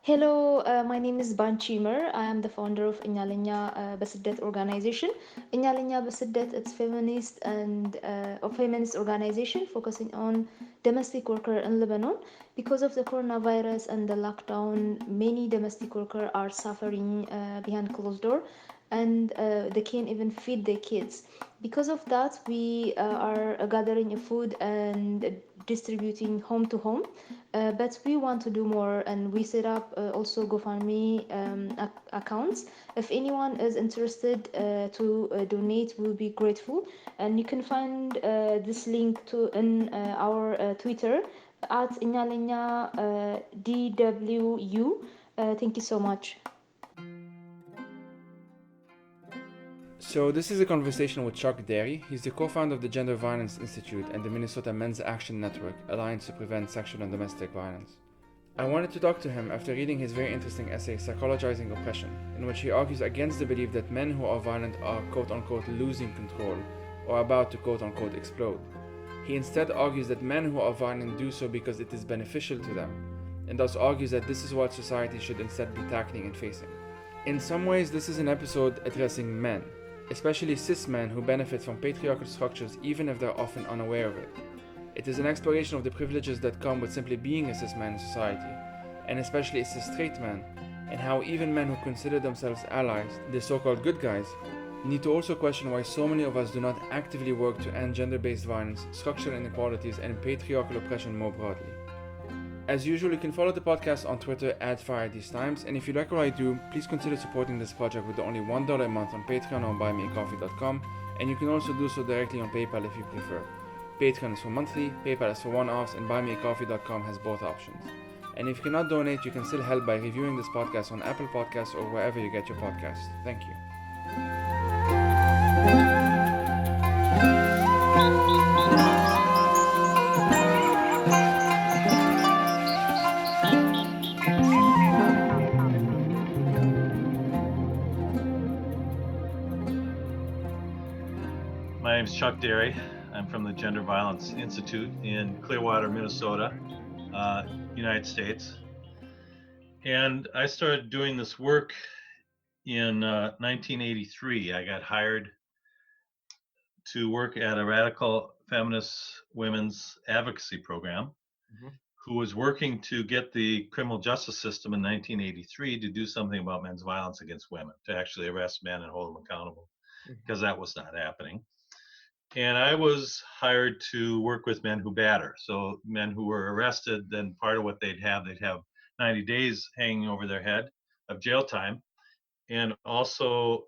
Hello, my name is Ban Chimer. I am the founder of Inyalinya Basiddet organization. Inyalinya Basiddet, it's feminist and a feminist organization focusing on domestic worker in Lebanon. Because of the coronavirus and the lockdown, many domestic workers are suffering behind closed door, and they can't even feed their kids. Because of that, we are gathering food and distributing home to home. But we want to do more, and we set up also GoFundMe accounts. If anyone is interested to donate, we'll be grateful. And you can find this link to in our Twitter at Inyalinya DWU. Thank you so much. So this is a conversation with Chuck Derry. He's the co-founder of the Gender Violence Institute and the Minnesota Men's Action Network, Alliance to Prevent Sexual and Domestic Violence. I wanted to talk to him after reading his very interesting essay, Psychologizing Oppression, in which he argues against the belief that men who are violent are quote-unquote losing control or about to quote-unquote explode. He instead argues that men who are violent do so because it is beneficial to them, and thus argues that this is what society should instead be tackling and facing. In some ways, this is an episode addressing men, especially cis men who benefit from patriarchal structures even if they're often unaware of it. It is an exploration of the privileges that come with simply being a cis man in society, and especially a cis straight man, and how even men who consider themselves allies, the so-called good guys, need to also question why so many of us do not actively work to end gender-based violence, structural inequalities, and patriarchal oppression more broadly. As usual, you can follow the podcast on Twitter @FireTheseTimes, and if you like what I do, please consider supporting this project with only $1 a month on Patreon or buymeacoffee.com, and you can also do so directly on PayPal if you prefer. Patreon is for monthly, PayPal is for one-offs, and buymeacoffee.com has both options. And if you cannot donate, you can still help by reviewing this podcast on Apple Podcasts or wherever you get your podcasts. Thank you. My name is Chuck Derry. I'm from the Gender Violence Institute in Clearwater, Minnesota, United States. And I started doing this work in 1983. I got hired to work at a radical feminist women's advocacy program who was working to get the criminal justice system in 1983 to do something about men's violence against women, to actually arrest men and hold them accountable, because that was not happening. And I was hired to work with men who batter. So men who were arrested, then part of what they'd have 90 days hanging over their head of jail time, and also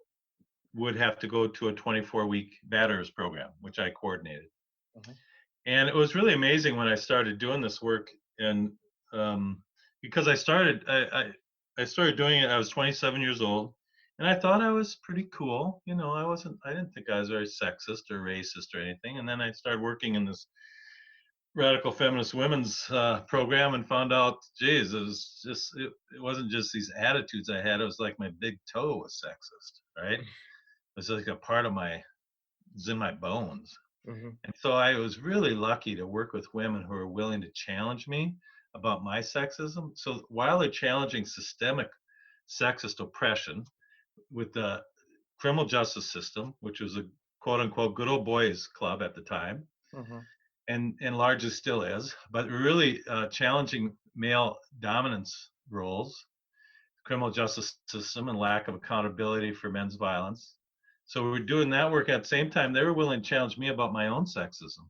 would have to go to a 24-week batterers program, which I coordinated. And it was really amazing when I started doing this work, and because I started doing it, I was 27 years old. And I thought I was pretty cool. You know, I didn't think I was very sexist or racist or anything. And then I started working in this radical feminist women's program and found out, geez, it wasn't just these attitudes I had. It was like my big toe was sexist, right? It was like a part of it's in my bones. And so I was really lucky to work with women who were willing to challenge me about my sexism. So while they're challenging systemic sexist oppression, with the criminal justice system, which was a quote unquote good old boys club at the time, and largely still is, but really challenging male dominance roles, criminal justice system, and lack of accountability for men's violence. So we were doing that work at the same time. They were willing to challenge me about my own sexism,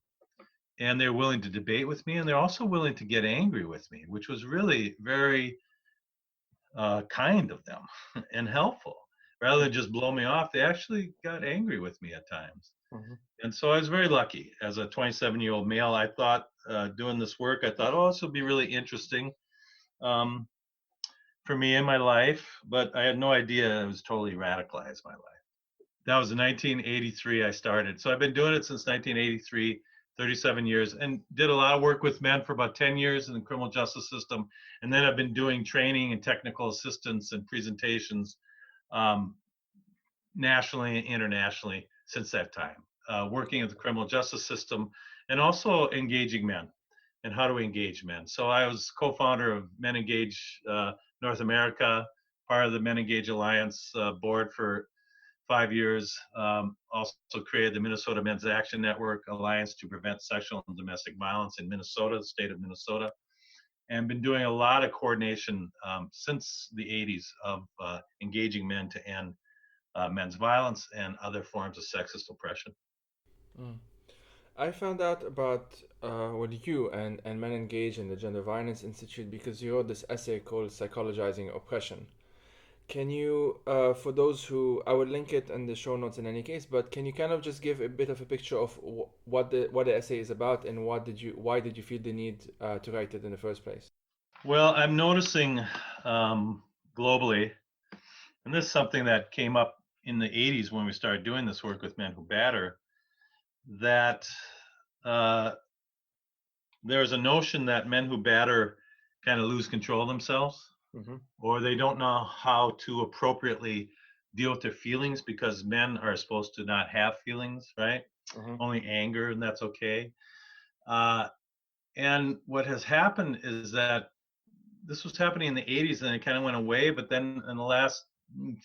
and they're willing to debate with me, and they're also willing to get angry with me, which was really very kind of them and helpful. Rather than just blow me off, they actually got angry with me at times. And so I was very lucky. As a 27-year-old male, I thought, doing this work, I thought, oh, this will be really interesting for me in my life. But I had no idea it was totally radicalized my life. That was in 1983 I started. So I've been doing it since 1983, 37 years, and did a lot of work with men for about 10 years in the criminal justice system. And then I've been doing training and technical assistance and presentations nationally and internationally since that time, working at the criminal justice system and also engaging men and how to engage men. So I was co-founder of Men Engage North America, part of the Men Engage Alliance board for 5 years. Also created the Minnesota Men's Action Network Alliance to prevent sexual and domestic violence in Minnesota, the state of Minnesota, and been doing a lot of coordination since the 80s of engaging men to end men's violence and other forms of sexist oppression. Mm. I found out about you and Men Engage and the Gender Violence Institute because you wrote this essay called Psychologizing Oppression. Can you, for those who, I will link it in the show notes in any case, but can you kind of just give a bit of a picture of what the essay is about and why did you feel the need to write it in the first place? Well, I'm noticing globally, and this is something that came up in the 80s when we started doing this work with Men Who Batter, that there's a notion that men who batter kind of lose control of themselves, or they don't know how to appropriately deal with their feelings because men are supposed to not have feelings, right? Only anger, and that's okay. And what has happened is that this was happening in the 80s and it kind of went away, but then in the last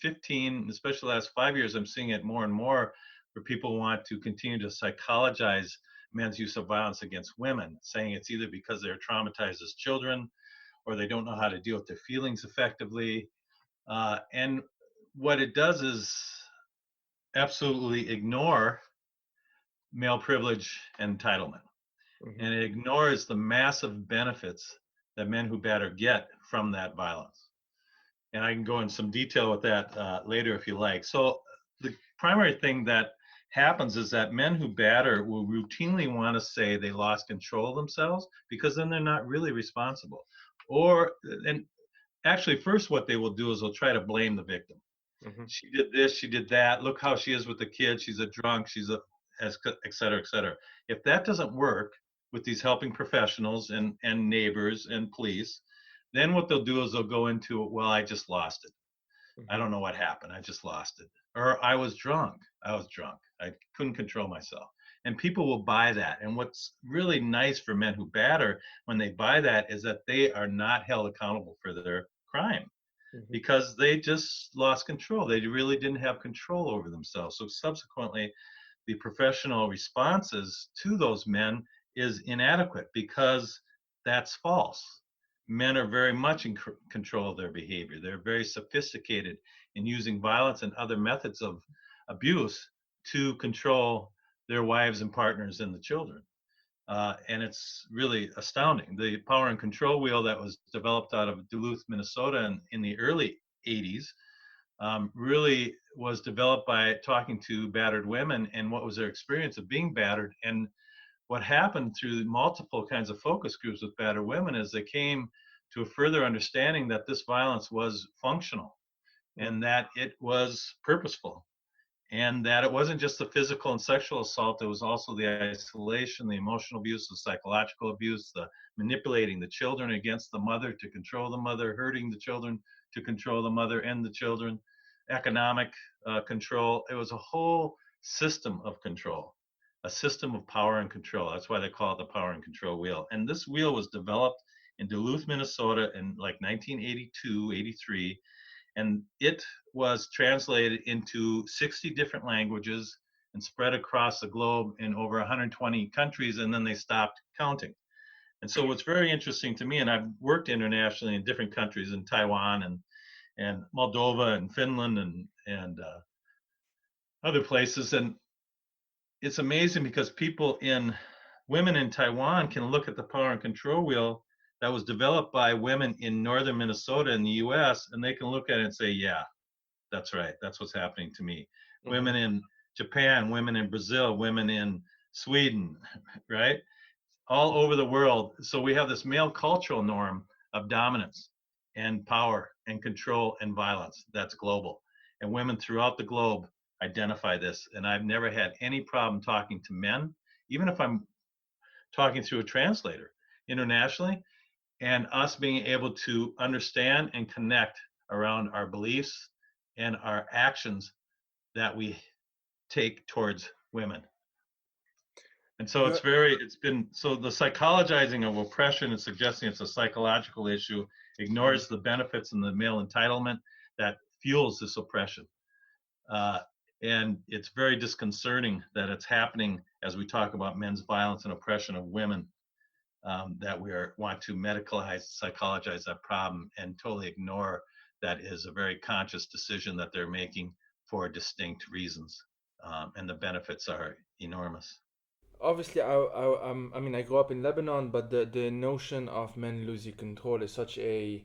15, especially the last 5 years, I'm seeing it more and more where people want to continue to psychologize men's use of violence against women, saying it's either because they're traumatized as children or they don't know how to deal with their feelings effectively. And what it does is absolutely ignore male privilege and entitlement. And it ignores the massive benefits that men who batter get from that violence. And I can go in some detail with that later if you like. So the primary thing that happens is that men who batter will routinely want to say they lost control of themselves because then they're not really responsible. And actually, first what they will do is they'll try to blame the victim. She did this, she did that. Look how she is with the kid. She's a drunk. She's a, et cetera, et cetera. If that doesn't work with these helping professionals and neighbors and police, then what they'll do is they'll go into, well, I just lost it. I don't know what happened. I just lost it. Or I was drunk. I couldn't control myself. And people will buy that. And what's really nice for men who batter when they buy that is that they are not held accountable for their crime because they just lost control. They really didn't have control over themselves. So subsequently, the professional responses to those men is inadequate because that's false. Men are very much in control of their behavior. They're very sophisticated in using violence and other methods of abuse to control their wives and partners and the children. And it's really astounding. The power and control wheel that was developed out of Duluth, Minnesota in the early 80s really was developed by talking to battered women and what was their experience of being battered. And what happened through multiple kinds of focus groups with battered women is they came to a further understanding that this violence was functional and that it was purposeful and that it wasn't just the physical and sexual assault, it was also the isolation, the emotional abuse, the psychological abuse, the manipulating the children against the mother to control the mother, hurting the children to control the mother and the children, economic control. It was a whole system of control, a system of power and control. That's why they call it the power and control wheel. And this wheel was developed in Duluth, Minnesota in like 1982, 83. And it was translated into 60 different languages and spread across the globe in over 120 countries, and then they stopped counting. And so what's very interesting to me, and I've worked internationally in different countries, in Taiwan and Moldova and Finland and other places, and it's amazing because women in Taiwan can look at the power and control wheel that was developed by women in northern Minnesota in the US, and they can look at it and say, yeah, that's right. That's what's happening to me. Women in Japan, women in Brazil, women in Sweden, right? All over the world. So we have this male cultural norm of dominance and power and control and violence that's global. And women throughout the globe identify this. And I've never had any problem talking to men, even if I'm talking through a translator internationally, and us being able to understand and connect around our beliefs and our actions that we take towards women. And so so the psychologizing of oppression and suggesting it's a psychological issue ignores the benefits and the male entitlement that fuels this oppression. And it's very disconcerting that it's happening as we talk about men's violence and oppression of women, that we want to medicalize, psychologize that problem and totally ignore that is a very conscious decision that they're making for distinct reasons. And the benefits are enormous. Obviously, I mean, I grew up in Lebanon, but the notion of men losing control is such a,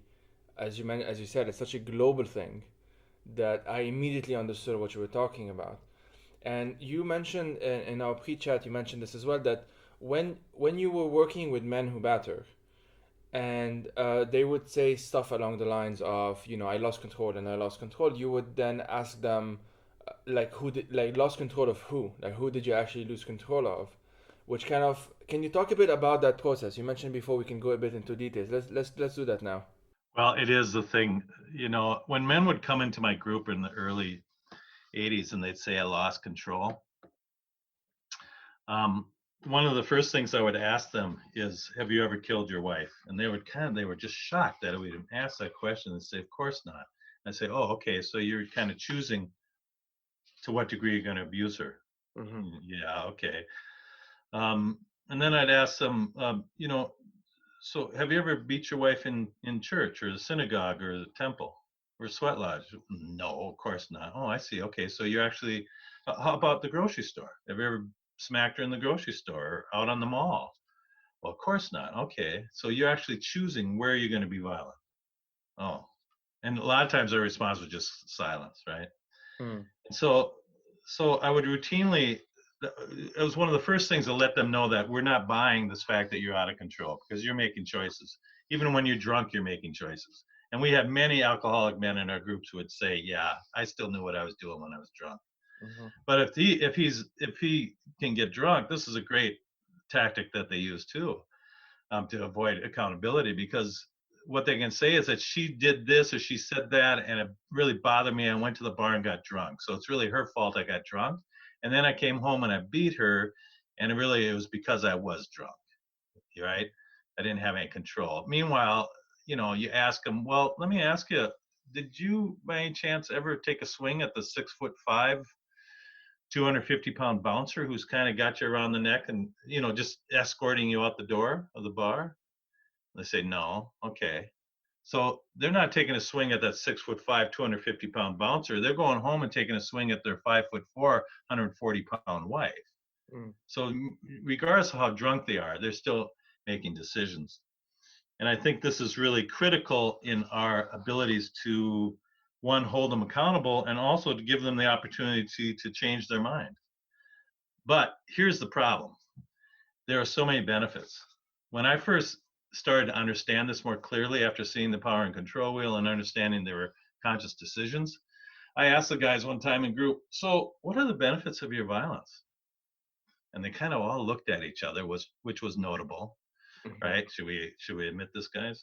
as you said, it's such a global thing that I immediately understood what you were talking about. And you mentioned in our pre-chat, you mentioned this as well, that when you were working with men who batter, and they would say stuff along the lines of, you know, I lost control and I lost control, you would then ask them, like, lost control of who? Like, who did you actually lose control of? Which kind of, can you talk a bit about that process? You mentioned before, we can go a bit into details. Let's do that now. Well, it is the thing, when men would come into my group in the early 80s and they'd say I lost control. One of the first things I would ask them is, have you ever killed your wife? And they were just shocked that I would ask that question and say, of course not. I say, oh, okay, so you're kind of choosing to what degree you're going to abuse her. Mm-hmm. Yeah, okay. And then I'd ask them, so have you ever beat your wife in church or the synagogue or the temple or sweat lodge? No, of course not. Oh, I see. Okay, so you're actually, how about the grocery store? Have you ever smacked her in the grocery store or out on the mall? Well, of course not. Okay, so you're actually choosing where you're going to be violent. Oh, and a lot of times their response was just silence, right? Mm. So I would routinely, it was one of the first things to let them know that we're not buying this fact that you're out of control, because you're making choices. Even when you're drunk, you're making choices. And we have many alcoholic men in our groups who would say, yeah, I still knew what I was doing when I was drunk. Mm-hmm. But if he can get drunk, this is a great tactic that they use too, to avoid accountability, because what they can say is that she did this or she said that and it really bothered me. I went to the bar and got drunk. So it's really her fault I got drunk. And then I came home and I beat her, and it was because I was drunk, right? I didn't have any control. Meanwhile, you ask them, well, let me ask you, did you by any chance ever take a swing at the 6'5", 250-pound bouncer who's kind of got you around the neck and, just escorting you out the door of the bar? They say, no. Okay. So they're not taking a swing at that 6'5", 250-pound bouncer. They're going home and taking a swing at their 5'4", 140-pound wife. Mm. So regardless of how drunk they are, they're still making decisions. And I think this is really critical in our abilities to, one, hold them accountable, and also to give them the opportunity to change their mind. But here's the problem. There are so many benefits. When I first started to understand this more clearly after seeing the power and control wheel and understanding there were conscious decisions, I asked the guys one time in group, so what are the benefits of your violence? And they kind of all looked at each other, which was notable, right? Should we admit this, guys?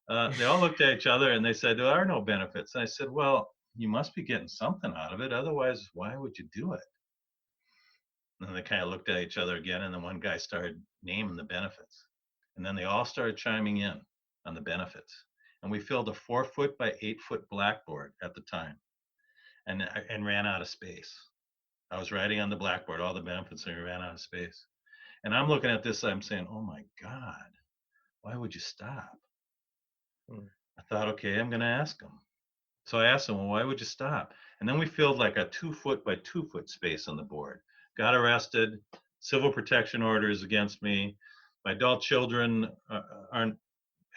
They all looked at each other and they said, there are no benefits. And I said, well, you must be getting something out of it. Otherwise, why would you do it? And they kind of looked at each other again, and then one guy started naming the benefits. And then they all started chiming in on the benefits. And we filled a 4-foot by 8-foot blackboard at the time and ran out of space. I was writing on the blackboard all the benefits, and we ran out of space. And I'm looking at this, I'm saying, oh my God, why would you stop? I thought, okay, I'm going to ask them. So I asked them, well, why would you stop? And then we filled like a 2-foot by 2-foot space on the board. Got arrested, civil protection orders against me. My adult children aren't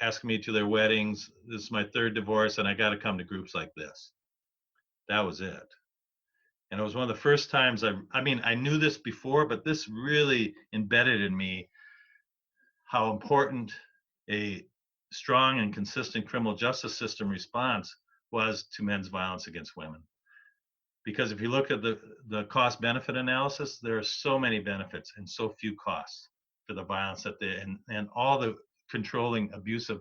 asking me to their weddings. This is my 3rd divorce, and I got to come to groups like this. That was it. And it was one of the first times I knew this before, but this really embedded in me how important a strong and consistent criminal justice system response was to men's violence against women. Because if you look at the cost-benefit analysis, there are so many benefits and so few costs for the violence that and all the controlling abusive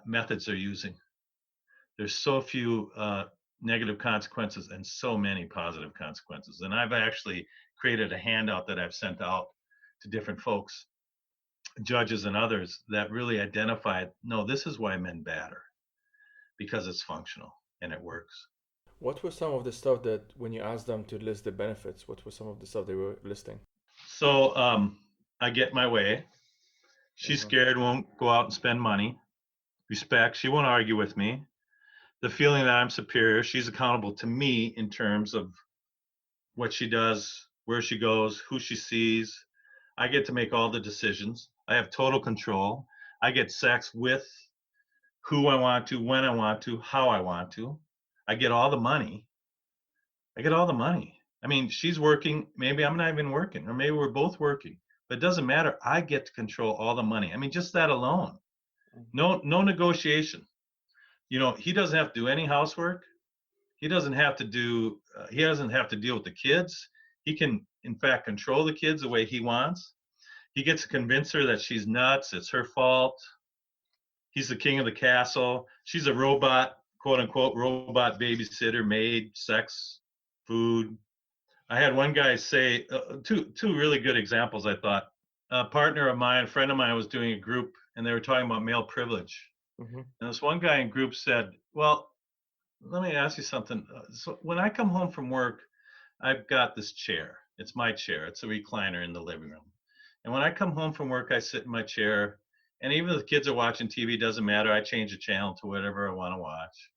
methods they're using. There's so few negative consequences and so many positive consequences. And I've actually created a handout that I've sent out to different folks judges and others that really identified, no, this is why men batter, because it's functional and it works. What were some of the stuff that, when you asked them to list the benefits, what were some of the stuff they were listing? So I get my way. She's Uh-huh. scared, won't go out and spend money. Respect, she won't argue with me. The feeling that I'm superior, she's accountable to me in terms of what she does, where she goes, who she sees. I get to make all the decisions. I have total control. I get sex with who I want to, when I want to, how I want to. I get all the money. I get all the money. I mean, she's working, maybe I'm not even working, or maybe we're both working, but it doesn't matter. I get to control all the money. I mean, just that alone. No negotiation. He doesn't have to do any housework. He doesn't have to deal with the kids. He can, in fact, control the kids the way he wants. He gets to convince her that she's nuts, it's her fault. He's the king of the castle. She's a robot, quote unquote, robot babysitter, maid, sex, food. I had one guy say two really good examples. I thought a partner of mine, a friend of mine, was doing a group, and they were talking about male privilege. Mm-hmm. And this one guy in group said, "Well, let me ask you something. So when I come home from work, I've got this chair. It's my chair. It's a recliner in the living room. And when I come home from work, I sit in my chair. And even if the kids are watching TV, doesn't matter. I change the channel to whatever I want to watch.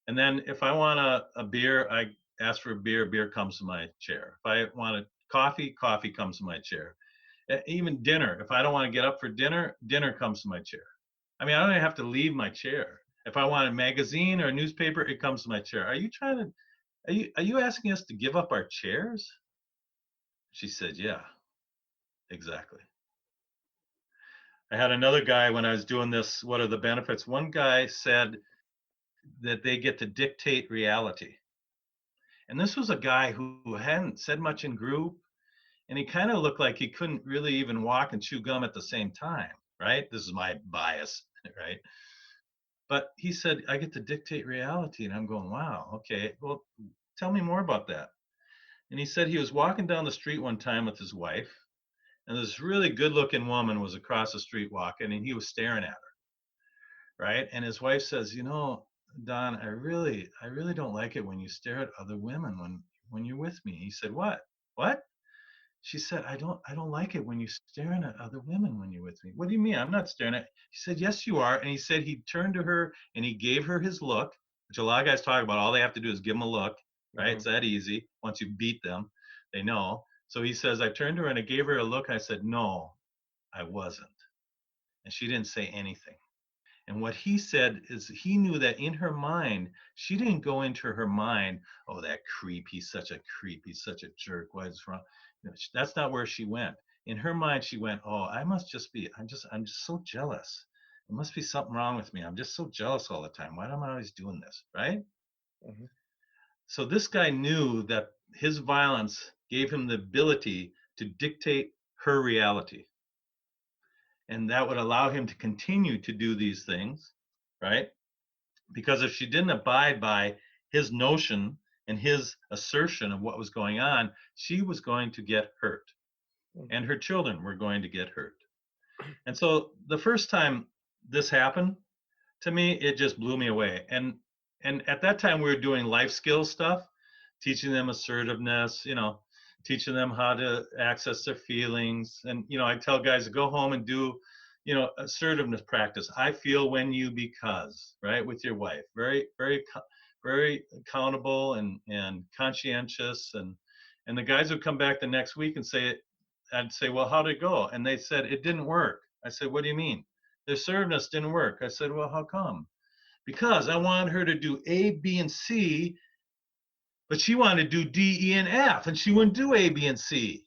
And then if I want a beer, I ask for a beer. Beer comes to my chair. If I want a coffee, coffee comes to my chair. Even dinner. If I don't want to get up for dinner, dinner comes to my chair. I mean, I don't even have to leave my chair. If I want a magazine or a newspaper, it comes to my chair. Are you asking us to give up our chairs?" She said, "Yeah, exactly." I had another guy when I was doing this, what are the benefits? One guy said that they get to dictate reality. And this was a guy who hadn't said much in group, and he kind of looked like he couldn't really even walk and chew gum at the same time, right? This is my bias, right? But he said, "I get to dictate reality." And I'm going, wow, okay, well, tell me more about that. And he said he was walking down the street one time with his wife, and this really good looking woman was across the street walking, and he was staring at her, right? And his wife says, "Don, I really don't like it when you stare at other women when you're with me." He said, "What?" She said, "I don't like it when you're staring at other women when you're with me." "What do you mean? I'm not staring at." He said, "Yes, you are." And he said he turned to her and he gave her his look, which a lot of guys talk about. All they have to do is give them a look, right? Mm-hmm. It's that easy. Once you beat them, they know. So he says, "I turned to her and I gave her a look." I said, "No, I wasn't." And she didn't say anything. And what he said is he knew that in her mind, she didn't go into her mind, "Oh, that creep, he's such a creep, he's such a jerk, what is wrong?" That's not where she went. In her mind, she went, "Oh, I must just be, I'm just so jealous. There must be something wrong with me. I'm just so jealous all the time. Why am I always doing this?" Right? Mm-hmm. So this guy knew that his violence gave him the ability to dictate her reality. And that would allow him to continue to do these things, right? Because if she didn't abide by his notion and his assertion of what was going on, she was going to get hurt, and her children were going to get hurt. And so the first time this happened to me, it just blew me away. And at that time we were doing life skills stuff, teaching them assertiveness, teaching them how to access their feelings. And I tell guys to go home and do assertiveness practice. I feel when you, because, right, with your wife, very very very accountable and conscientious. And the guys would come back the next week and say, I'd say, "Well, how'd it go?" And they said, "It didn't work." I said, "What do you mean?" "The assertiveness didn't work." I said, "Well, how come?" "Because I wanted her to do A, B, and C, but she wanted to do D, E, and F, and she wouldn't do A, B, and C.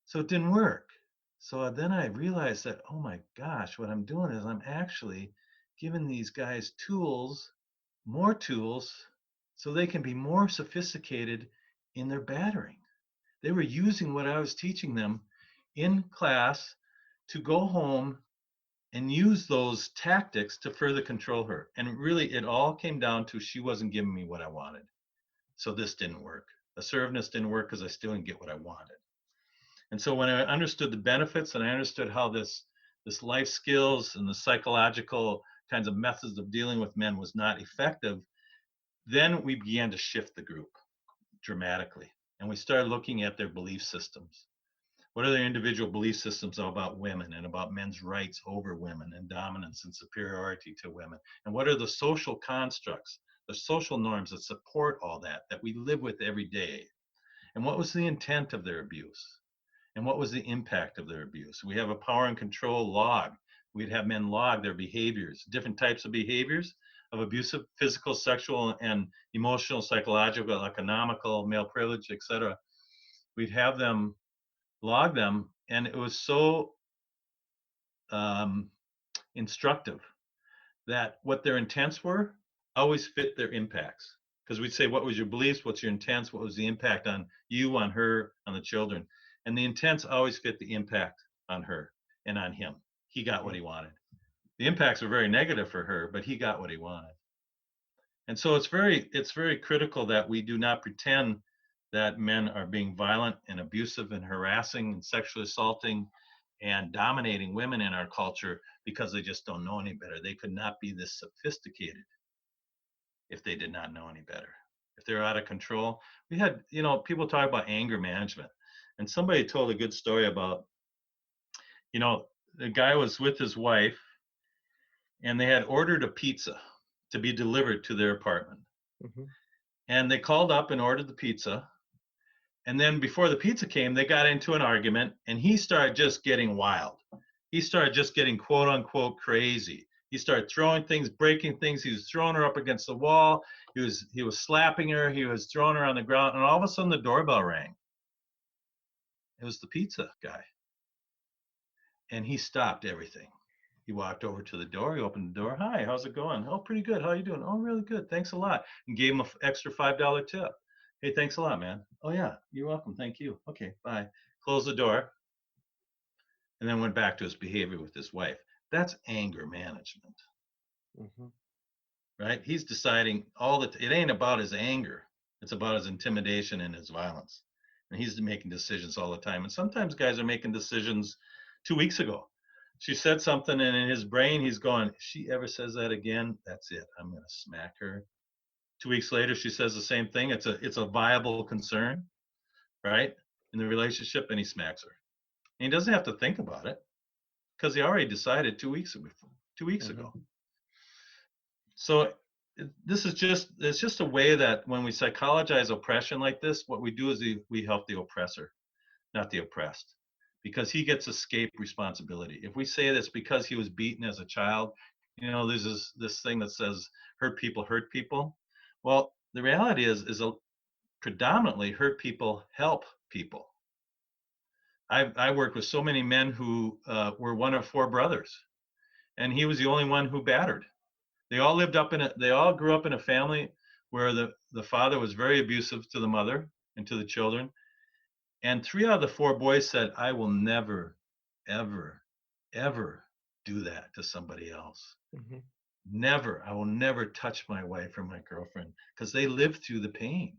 So it didn't work." So then I realized that, oh my gosh, what I'm doing is I'm actually giving these guys tools, more tools, so they can be more sophisticated in their battering. They were using what I was teaching them in class to go home and use those tactics to further control her. And really, it all came down to she wasn't giving me what I wanted. So this didn't work. Assertiveness didn't work because I still didn't get what I wanted. And so when I understood the benefits and I understood how this this life skills and the psychological kinds of methods of dealing with men was not effective, then we began to shift the group dramatically. And we started looking at their belief systems. What are their individual belief systems about women and about men's rights over women and dominance and superiority to women? And what are the social constructs, the social norms that support all that we live with every day? And what was the intent of their abuse? And what was the impact of their abuse? We have a power and control log. We'd have men log their behaviors, different types of behaviors of abusive, physical, sexual, and emotional, psychological, economical, male privilege, etc. We'd have them log them, and it was so instructive that what their intents were always fit their impacts. Because we'd say, what was your beliefs? What's your intents? What was the impact on you, on her, on the children? And the intents always fit the impact on her and on him. He got what he wanted. The impacts were very negative for her, but he got what he wanted. And so it's very critical that we do not pretend that men are being violent and abusive and harassing and sexually assaulting and dominating women in our culture because they just don't know any better. They could not be this sophisticated if they did not know any better. If they're out of control. We had, people talk about anger management. And somebody told a good story about, the guy was with his wife and they had ordered a pizza to be delivered to their apartment. Mm-hmm. And they called up and ordered the pizza. And then before the pizza came, they got into an argument and he started just getting wild. He started just getting quote unquote crazy. He started throwing things, breaking things. He was throwing her up against the wall. He was slapping her. He was throwing her on the ground. And all of a sudden the doorbell rang. It was the pizza guy. And he stopped everything. He walked over to the door. He opened the door. Hi, how's it going? Oh, pretty good. How you doing? Oh, really good. Thanks a lot. And gave him an extra $5 tip. Hey, thanks a lot, man. Oh, yeah, you're welcome. Thank you. Okay, bye. Closed the door. And then went back to his behavior with his wife. That's anger management. Mm-hmm. Right? He's deciding it ain't about his anger. It's about his intimidation and his violence. And he's making decisions all the time. And sometimes guys are making decisions 2 weeks ago. She said something, and in his brain, he's going, if she ever says that again, that's it. I'm going to smack her. 2 weeks later, she says the same thing. It's a viable concern, right, in the relationship, and he smacks her. And he doesn't have to think about it because he already decided 2 weeks ago. So it's just a way that when we psychologize oppression like this, what we do is we help the oppressor, not the oppressed, because he gets escape responsibility. If we say this because he was beaten as a child, there's this thing that says hurt people. Well, the reality is predominantly hurt people help people. I worked with so many men who were one of 4 brothers, and he was the only one who battered. They all grew up in a family where the father was very abusive to the mother and to the children. And 3 out of the 4 boys said, I will never, ever, ever do that to somebody else. Mm-hmm. Never. I will never touch my wife or my girlfriend, because they lived through the pain.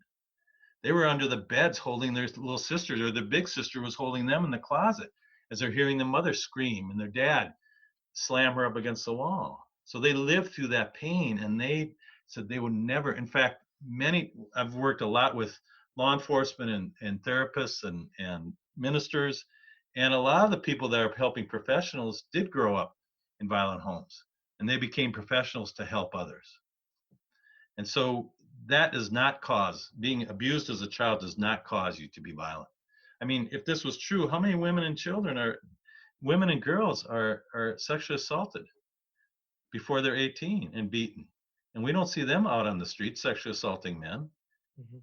They were under the beds holding their little sisters, or their big sister was holding them in the closet as they're hearing the mother scream and their dad slam her up against the wall. So they lived through that pain, and they said they would never. In fact, I've worked a lot with law enforcement and therapists and ministers, and a lot of the people that are helping professionals did grow up in violent homes, and they became professionals to help others. And so that does not cause, being abused as a child does not cause you to be violent. I mean, if this was true, how many women and girls are sexually assaulted before they're 18 and beaten? And we don't see them out on the street sexually assaulting men. Mm-hmm.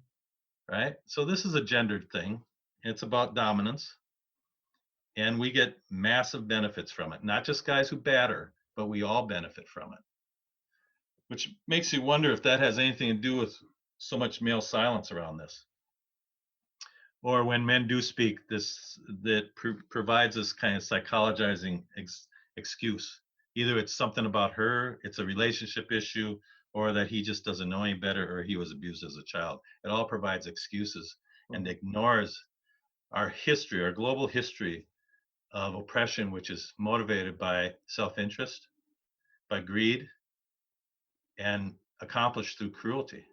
Right? So this is a gendered thing. It's about dominance. And we get massive benefits from it. Not just guys who batter, but we all benefit from it. Which makes you wonder if that has anything to do with so much male silence around this. Or when men do speak, that provides this kind of psychologizing excuse. Either it's something about her, it's a relationship issue, or that he just doesn't know any better, or he was abused as a child. It all provides excuses and ignores our history, our global history of oppression, which is motivated by self-interest, by greed, and accomplished through cruelty.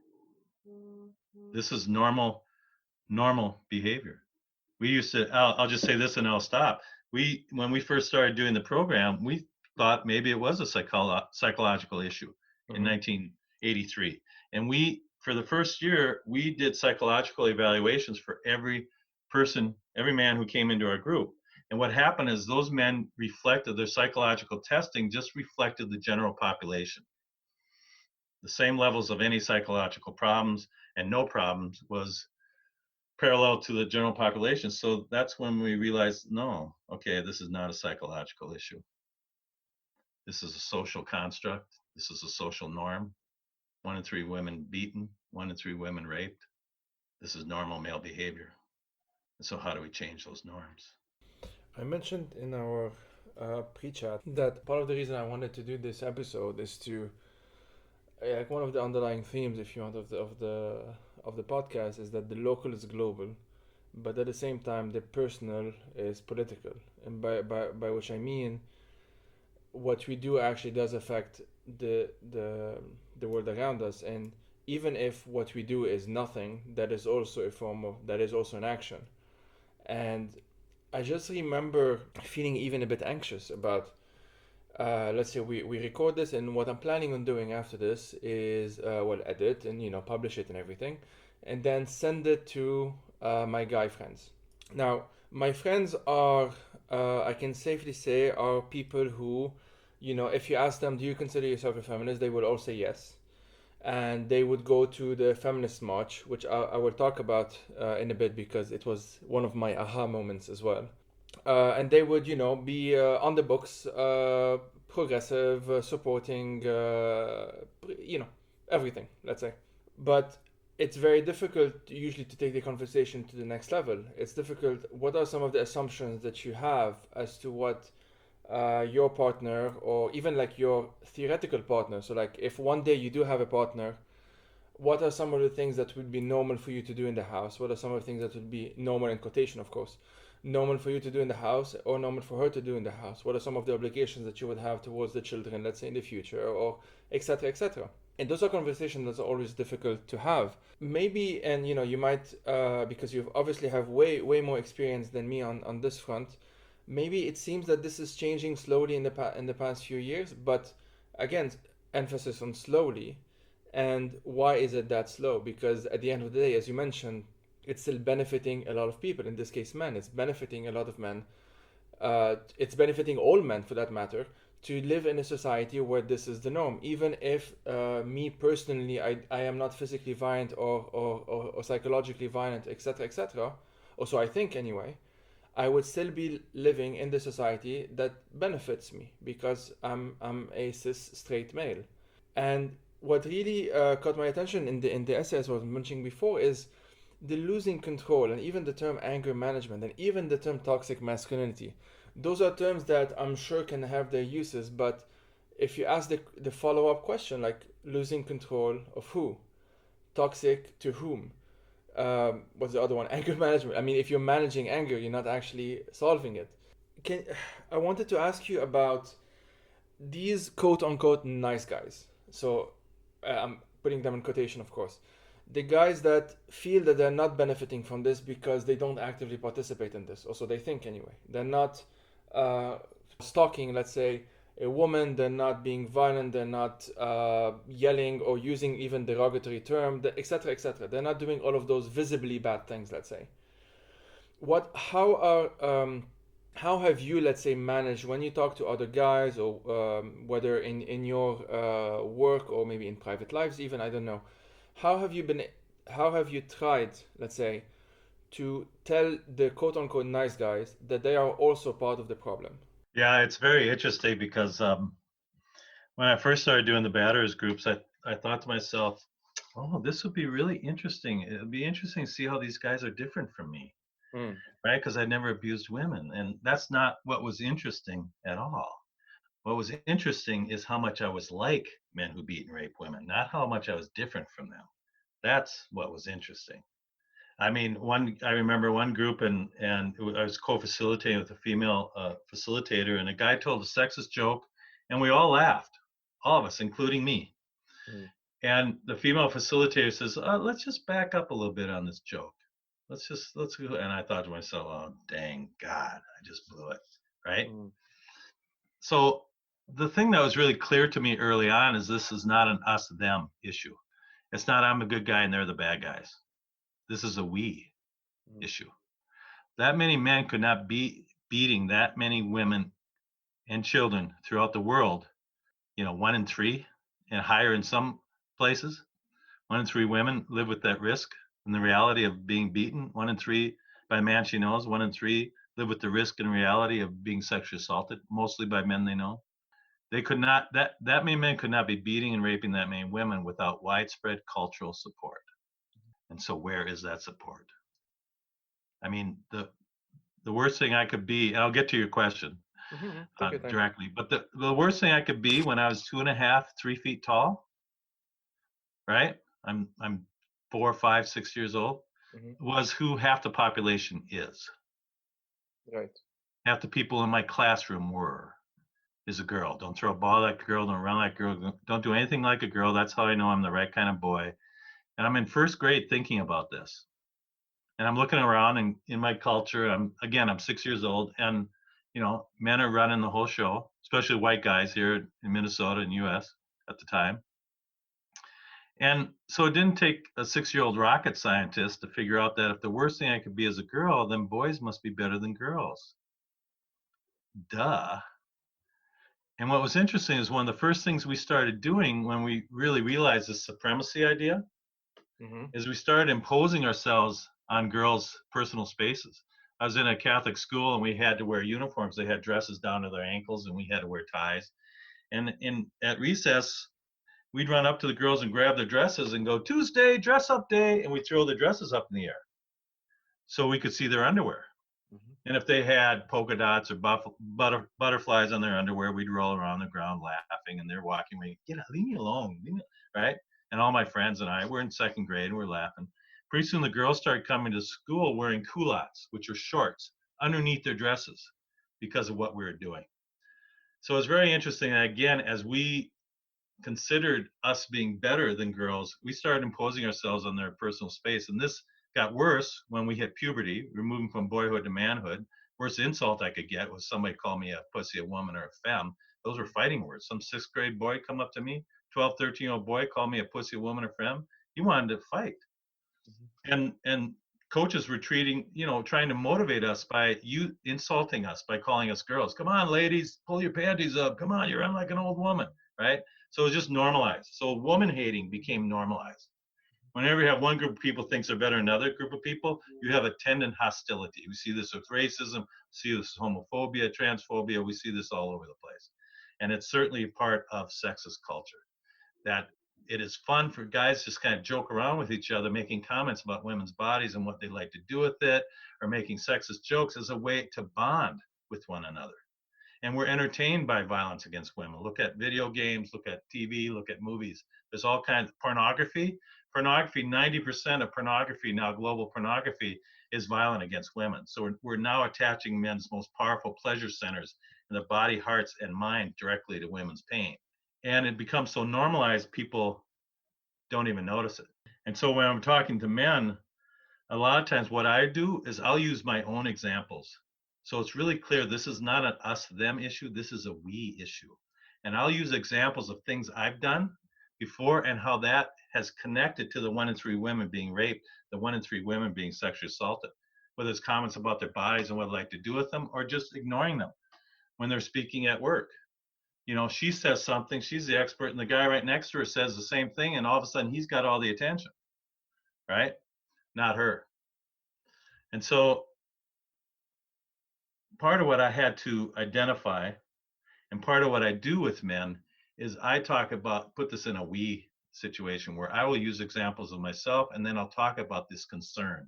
This is normal behavior. We used to, I'll just say this and I'll stop. When we first started doing the program, we thought maybe it was a psychological issue in 1983. And for the first year, we did psychological evaluations for every person, every man who came into our group. And what happened is those men reflected, their psychological testing just reflected the general population. The same levels of any psychological problems and no problems was parallel to the general population. So that's when we realized, no, okay, this is not a psychological issue. This is a social construct. This is a social norm. 1 in 3 women beaten, 1 in 3 women raped. This is normal male behavior. And so how do we change those norms? I mentioned in our pre-chat that part of the reason I wanted to do this episode is to, like, one of the underlying themes, if you want, of the podcast is that the local is global, but at the same time the personal is political, and by which I mean what we do actually does affect the world around us, and even if what we do is nothing, that is also a form of, that is also an action. And I just remember feeling even a bit anxious about, let's say we record this, and what I'm planning on doing after this is, well, edit and, publish it and everything, and then send it to my guy friends. Now, my friends are, I can safely say, are people who, if you ask them, do you consider yourself a feminist, they will all say yes. And they would go to the feminist march, which I will talk about in a bit, because it was one of my aha moments as well. And they would, be on the books, progressive, supporting, everything, let's say. But it's very difficult usually to take the conversation to the next level. It's difficult. What are some of the assumptions that you have as to what your partner, or even like your theoretical partner? So, like, if one day you do have a partner, what are some of the things that would be normal for you to do in the house? What are some of the things that would be normal, in quotation, of course, normal for you to do in the house, or normal for her to do in the house? What are some of the obligations that you would have towards the children, let's say, in the future, or etc., etc.? And those are conversations that are always difficult to have. Maybe, and you might, because you obviously have way more experience than me on this front. Maybe it seems that this is changing slowly in the past few years, but again, emphasis on slowly. And why is it that slow? Because at the end of the day, as you mentioned, it's still benefiting a lot of people. In this case, men. It's benefiting a lot of men. It's benefiting all men, for that matter, to live in a society where this is the norm. Even if me personally, I am not physically violent or psychologically violent, etc., etc., or so I think anyway, I would still be living in the society that benefits me, because I'm a cis straight male. And what really caught my attention in the essay, as I was mentioning before, is the losing control, and even the term anger management, and even the term toxic masculinity. Those are terms that I'm sure can have their uses, but if you ask the follow-up question, like, losing control of who? Toxic to whom? What's the other one? Anger management. I mean, if you're managing anger, you're not actually solving it. Can I wanted to ask you about these quote-unquote nice guys. So I'm putting them in quotation, of course. The guys that feel that they're not benefiting from this because they don't actively participate in this, or so they think anyway. They're not stalking, let's say, a woman. They're not being violent. They're not yelling or using even derogatory term, etc., etc. They're not doing all of those visibly bad things, let's say. How have you, let's say, managed when you talk to other guys, or whether in your work, or maybe in private lives even, I don't know. How have you tried, let's say, to tell the quote unquote nice guys that they are also part of the problem? Yeah, it's very interesting because when I first started doing the batters groups, I thought to myself, oh, this would be really interesting. It would be interesting to see how these guys are different from me, right? Because I never abused women. And that's not what was interesting at all. What was interesting is how much I was like men who beat and rape women, not how much I was different from them. That's what was interesting. I mean, I remember one group, and I was co-facilitating with a female facilitator, and a guy told a sexist joke, and we all laughed, all of us, including me. Mm. And the female facilitator says, "Let's just back up a little bit on this joke. Let's go." And I thought to myself, "Oh, dang God, I just blew it." Right? Mm. So the thing that was really clear to me early on is this is not an us them issue. It's not I'm a good guy and they're the bad guys. This is a we issue. That many men could not be beating that many women and children throughout the world. 1 in 3 and higher in some places. 1 in 3 women live with that risk and the reality of being beaten. 1 in 3 by a man she knows. 1 in 3 live with the risk and reality of being sexually assaulted, mostly by men they know. They could not that many men could not be beating and raping that many women without widespread cultural support. And so where is that support? I mean, the worst thing I could be, and I'll get to your question Take your time. directly, but the worst thing I could be when I was 2.5, 3 feet tall, right? I'm 4, 5, 6 years old, was who half the population is. Right. Half the people in my classroom is a girl. Don't throw a ball like a girl. Don't run like a girl. Don't do anything like a girl. That's how I know I'm the right kind of boy. And I'm in first grade thinking about this. And I'm looking around, and in my culture, I'm 6 years old, and men are running the whole show, especially white guys here in Minnesota and US at the time. And so it didn't take a 6-year-old rocket scientist to figure out that if the worst thing I could be is a girl, then boys must be better than girls. Duh. And what was interesting is one of the first things we started doing when we really realized this supremacy idea is we started imposing ourselves on girls' personal spaces. I was in a Catholic school and we had to wear uniforms. They had dresses down to their ankles and we had to wear ties. And at recess, we'd run up to the girls and grab their dresses and go, "Tuesday, dress up day." And we'd throw the dresses up in the air so we could see their underwear. And if they had polka dots or butterflies on their underwear, we'd roll around the ground laughing, and they're walking away. Leave me alone, right? And all my friends and I, we're in second grade, and we're laughing. Pretty soon, the girls started coming to school wearing culottes, which are shorts, underneath their dresses because of what we were doing. So it's very interesting. Again, as we considered us being better than girls, we started imposing ourselves on their personal space. And this got worse when we hit puberty. We were moving from boyhood to manhood. Worst insult I could get was somebody call me a pussy, a woman, or a femme. Those were fighting words. Some 6th grade boy come up to me, 12, 13-year-old boy, call me a pussy, a woman, or femme. He wanted to fight. And coaches were trying to motivate us by insulting us, by calling us girls. "Come on, ladies, pull your panties up. Come on, you're like an old woman," right? So it was just normalized. So woman hating became normalized. Whenever you have one group of people thinks they're better than another group of people, you have a tendon hostility. We see this with racism, we see this with homophobia, transphobia, we see this all over the place. And it's certainly part of sexist culture, that it is fun for guys to just kind of joke around with each other, making comments about women's bodies and what they like to do with it, or making sexist jokes as a way to bond with one another. And we're entertained by violence against women. Look at video games, look at TV, look at movies. There's all kinds of pornography. 90% of pornography now, global pornography, is violent against women. So we're now attaching men's most powerful pleasure centers in the body, hearts, and mind directly to women's pain. And it becomes so normalized, people don't even notice it. And so when I'm talking to men, a lot of times what I do is I'll use my own examples. So it's really clear this is not an us them issue, this is a we issue. And I'll use examples of things I've done before and how that has connected to the 1 in 3 women being raped, the 1 in 3 women being sexually assaulted, whether it's comments about their bodies and what they like to do with them, or just ignoring them when they're speaking at work. She says something, she's the expert, and the guy right next to her says the same thing, and all of a sudden he's got all the attention, right? Not her. And so part of what I had to identify, and part of what I do with men, is I put this in a we situation where I will use examples of myself, and then I'll talk about this concern.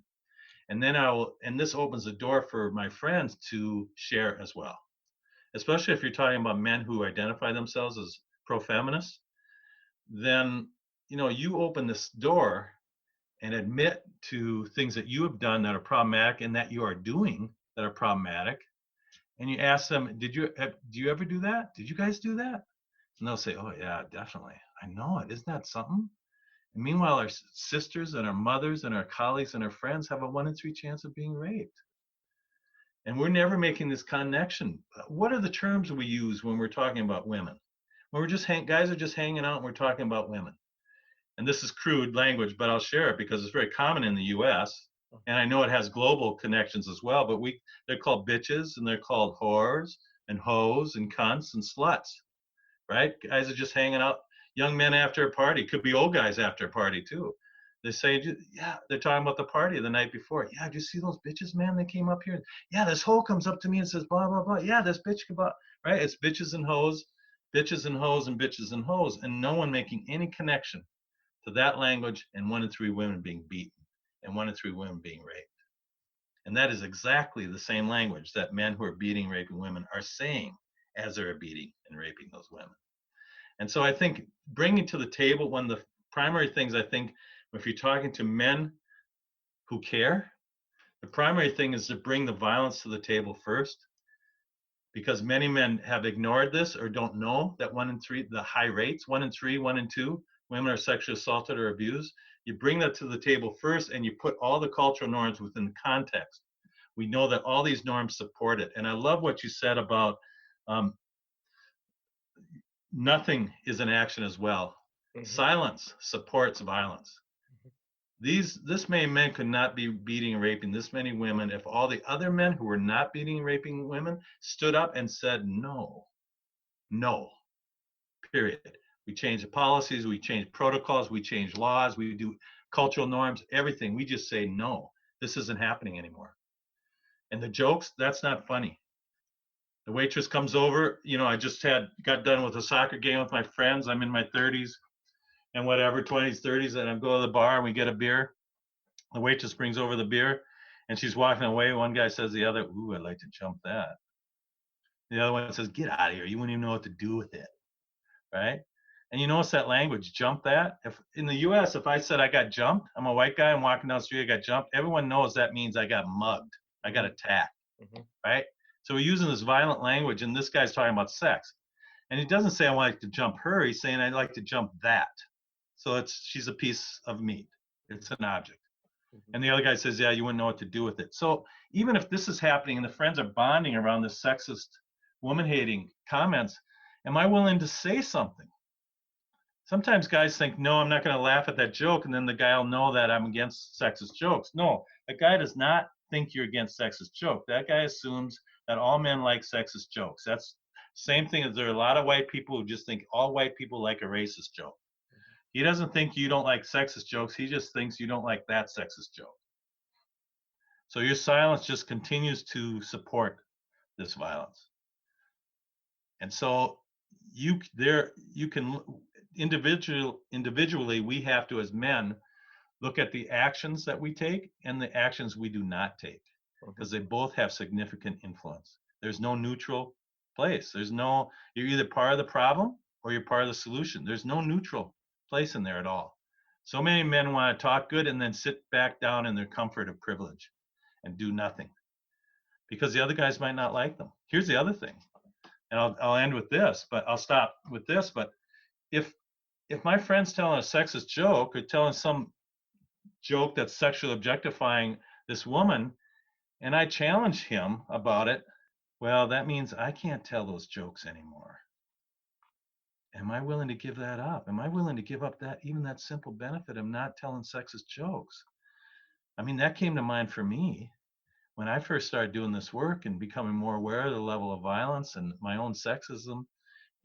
And then and this opens the door for my friends to share as well. Especially if you're talking about men who identify themselves as pro-feminists, then you open this door, and admit to things that you have done that are problematic and that you are doing that are problematic. And you ask them, do you ever do that? Did you guys do that? And they'll say, oh yeah, definitely. I know it. Isn't that something? And meanwhile, our sisters and our mothers and our colleagues and our friends have a 1 in 3 chance of being raped. And we're never making this connection. What are the terms we use when we're talking about women? When we're just guys are just hanging out and we're talking about women. And this is crude language, but I'll share it because it's very common in the US. And I know it has global connections as well, but they're called bitches and they're called whores and hoes and cunts and sluts, right? Guys are just hanging out, young men after a party, could be old guys after a party too. They say, yeah, they're talking about the party the night before. Yeah, did you see those bitches, man? They came up here. Yeah, this hoe comes up to me and says, blah, blah, blah. Yeah, this bitch, blah, right? It's bitches and hoes, bitches and hoes and bitches and hoes, and no one making any connection to that language and 1 in 3 women being beaten and 1 in 3 women being raped. And that is exactly the same language that men who are beating, raping women are saying as they're beating and raping those women. And so I think bringing to the table, one of the primary things I think, if you're talking to men who care, the primary thing is to bring the violence to the table first, because many men have ignored this or don't know that 1 in 3, the high rates, 1 in 3, 1 in 2, women are sexually assaulted or abused. You bring that to the table first and you put all the cultural norms within the context. We know that all these norms support it. And I love what you said about nothing is an action as well. Mm-hmm. Silence supports violence. Mm-hmm. This many men could not be beating and raping this many women if all the other men who were not beating and raping women stood up and said no, period. We change the policies, we change protocols, we change laws, we do cultural norms, everything. We just say no, this isn't happening anymore. And the jokes, that's not funny. The waitress comes over, I just got done with a soccer game with my friends. I'm in my 30s and whatever, 20s, 30s, and I go to the bar and we get a beer. The waitress brings over the beer and she's walking away. One guy says to the other, ooh, I'd like to jump that. The other one says, get out of here. You wouldn't even know what to do with it, right? And you notice that language, jump that. If in the US, if I said I got jumped, I'm a white guy, I'm walking down the street, I got jumped, everyone knows that means I got mugged, I got attacked, mm-hmm. Right? So we're using this violent language, and this guy's talking about sex. And he doesn't say I like to jump her, he's saying I'd like to jump that. So she's a piece of meat, it's an object. Mm-hmm. And the other guy says, yeah, you wouldn't know what to do with it. So even if this is happening and the friends are bonding around this sexist, woman-hating comments, am I willing to say something? Sometimes guys think, no, I'm not going to laugh at that joke, and then the guy will know that I'm against sexist jokes. No, a guy does not think you're against sexist joke. That guy assumes that all men like sexist jokes. That's same thing as there are a lot of white people who just think all white people like a racist joke. He doesn't think you don't like sexist jokes. He just thinks you don't like that sexist joke. So your silence just continues to support this violence. And so you can individually, we have to, as men, look at the actions that we take and the actions we do not take, because they both have significant influence. There's no neutral place. You're either part of the problem or you're part of the solution. There's no neutral place in there at all. So many men want to talk good and then sit back down in their comfort of privilege and do nothing because the other guys might not like them. Here's the other thing, and I'll end with this, but I'll stop with this. But if my friend's telling a sexist joke or telling some joke that's sexually objectifying this woman, and I challenge him about it, well, that means I can't tell those jokes anymore. Am I willing to give that up? Am I willing to give up that simple benefit of not telling sexist jokes? I mean, that came to mind for me when I first started doing this work and becoming more aware of the level of violence and my own sexism.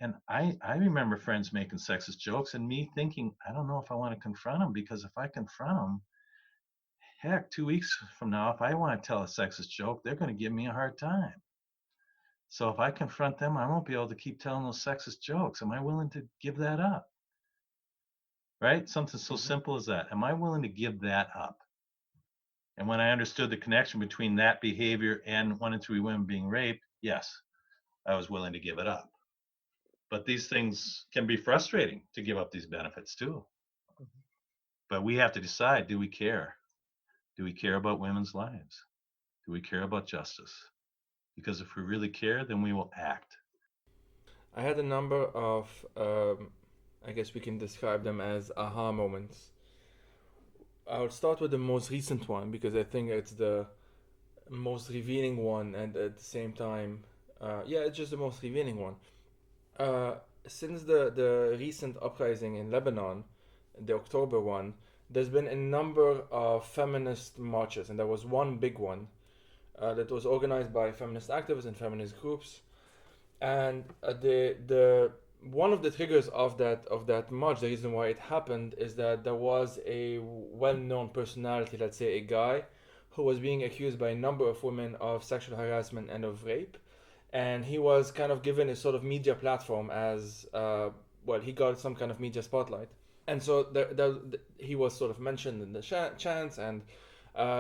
And I remember friends making sexist jokes and me thinking, I don't know if I want to confront them, because if I confront them, heck, 2 weeks from now, if I want to tell a sexist joke, they're going to give me a hard time. So if I confront them, I won't be able to keep telling those sexist jokes. Am I willing to give that up? Right? Something so simple as that. Am I willing to give that up? And when I understood the connection between that behavior and 1 in 3 women being raped, yes, I was willing to give it up. But these things can be frustrating to give up these benefits too. But we have to decide, do we care? Do we care about women's lives? Do we care about justice? Because if we really care, then we will act. I had a number of, I guess we can describe them as aha moments. I'll start with the most recent one because I think it's the most revealing one, and at the same time, yeah, it's just the most revealing one. Uh, since the recent uprising in Lebanon, the October one, there's been a number of feminist marches, and there was one big one that was organized by feminist activists and feminist groups. And the one of the triggers of that march, the reason why it happened, is that there was a well-known personality, let's say a guy, who was being accused by a number of women of sexual harassment and of rape, and he was kind of given a sort of media platform as well. He got some kind of media spotlight, and so he was sort of mentioned in the chants, and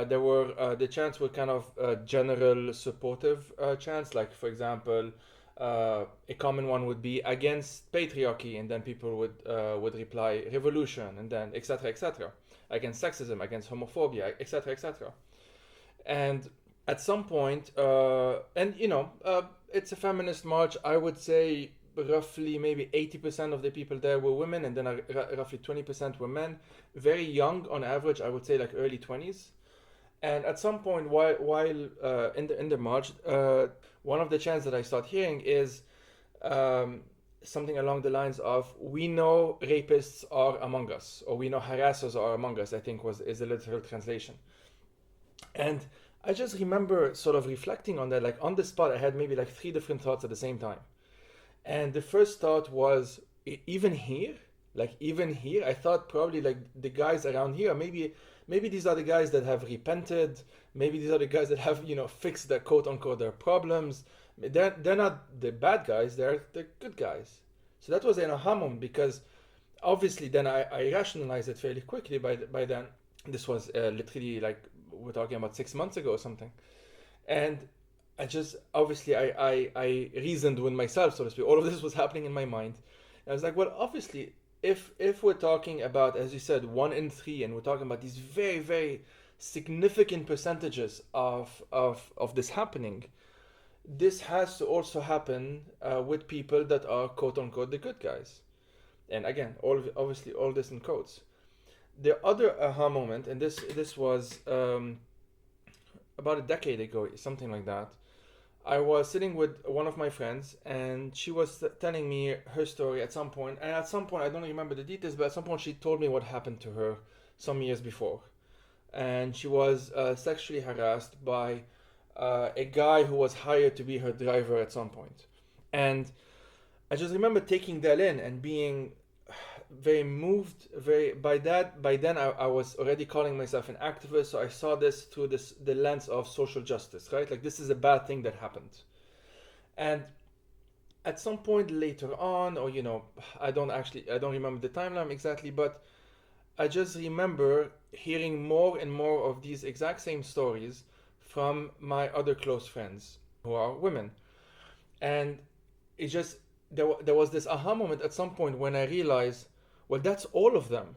there were the chants were kind of general supportive chants, like for example. A common one would be against patriarchy, and then people would reply revolution, and then etc. etc. Against sexism, against homophobia, etc. etc. And at some point, it's a feminist march. I would say roughly maybe 80% of the people there were women, and then roughly 20% were men. Very young on average, I would say like early 20s. And at some point, while in the march, one of the chants that I start hearing is something along the lines of "We know rapists are among us," or "We know harassers are among us." I think is a literal translation. And I just remember sort of reflecting on that, like on the spot. I had maybe like 3 different thoughts at the same time. And the first thought was, even here, I thought probably like the guys around here, maybe these are the guys that have repented. Maybe these are the guys that have, fixed their quote unquote their problems. They're not the bad guys, they're the good guys. So that was an aha moment, because obviously then I rationalized it fairly quickly by then. This was literally like, we're talking about 6 months ago or something. And I just, obviously, I reasoned with myself, so to speak. All of this was happening in my mind. And I was like, well, obviously, if we're talking about, as you said, 1 in 3, and we're talking about these very, very significant percentages of this happening, this has to also happen with people that are quote unquote the good guys. And again, obviously all this in quotes. The other aha moment, and this was about a decade ago, something like that. I was sitting with one of my friends, and she was telling me her story at some point. And at some point, I don't remember the details, but at some point, she told me what happened to her some years before. And she was sexually harassed by a guy who was hired to be her driver at some point. And I just remember taking that in and being very moved. By then I was already calling myself an activist, so I saw this through the lens of social justice, right? Like, this is a bad thing that happened. And at some point later on, or I don't remember the timeline exactly, but I just remember hearing more and more of these exact same stories from my other close friends who are women. And it just, there was this aha moment at some point when I realized, well, that's all of them.